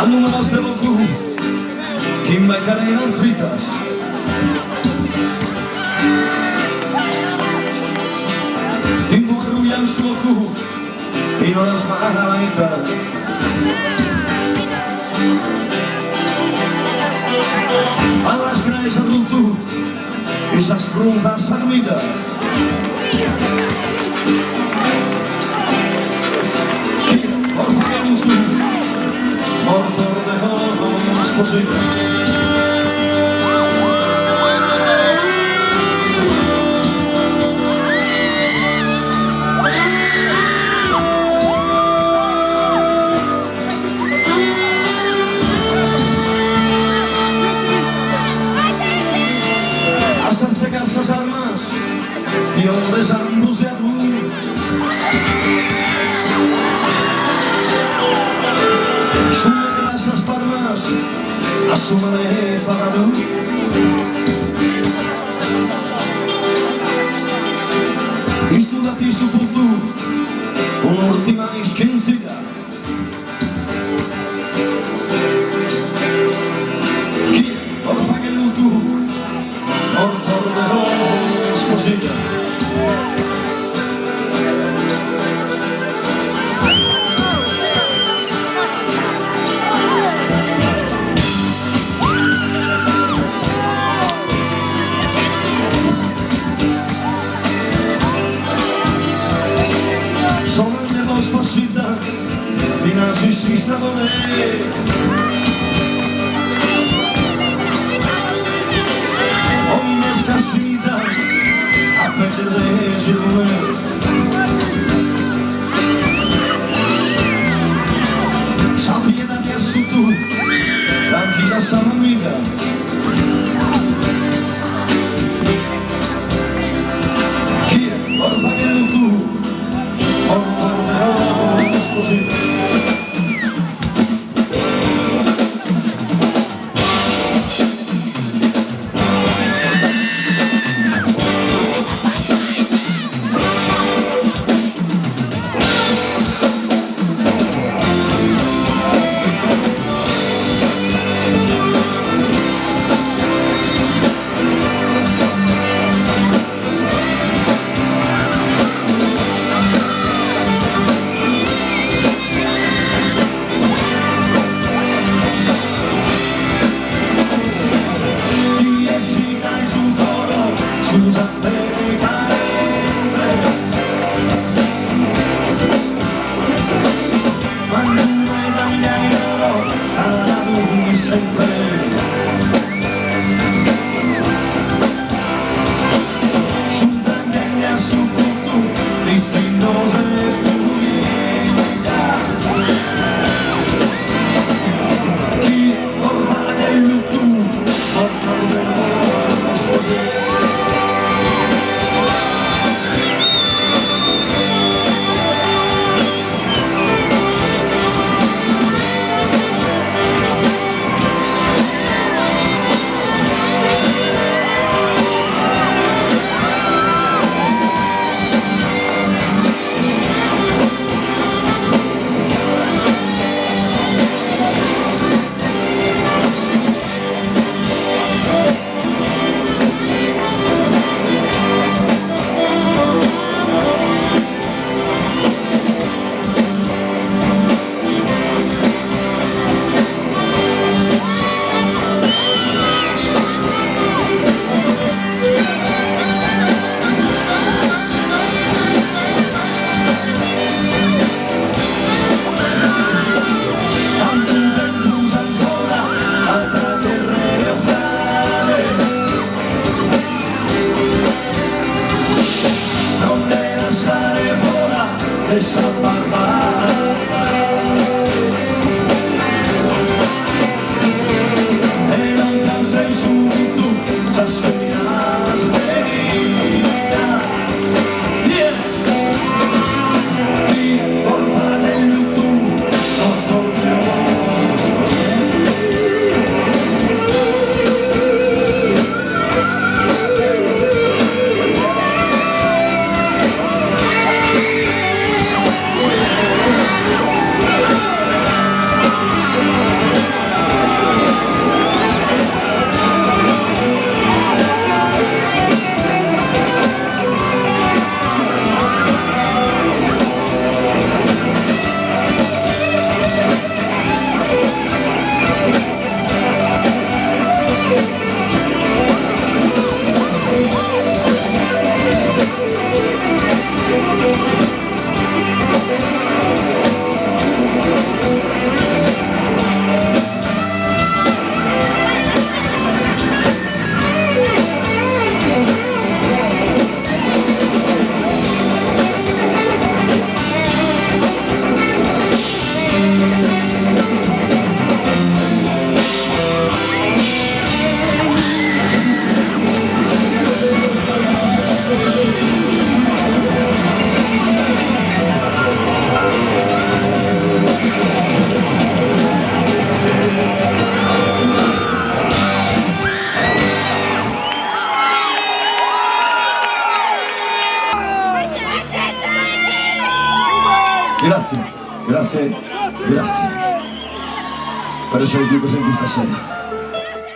Alumnos de Boku, Kimba Carenas fritas. Tinto arrullan su Boku y no las van a bailar. A las graes a rutu y esas frutas armidas. Motor de ojos posible. Hacerse casas armas y hombres ambos de adultos. A su madre pagado. Isto daqui su futuro, un'ultima ischienzita. Chi orfa che luto, ortorderò sposita. Sposita, fino a si stavone. Ogni scassita a perdere giorno. Sabbia da che assunto, tranquilla sama amica. Chi è? Orfa che lo tu. Grazie, grazie, grazie per essere qui presenti stasera.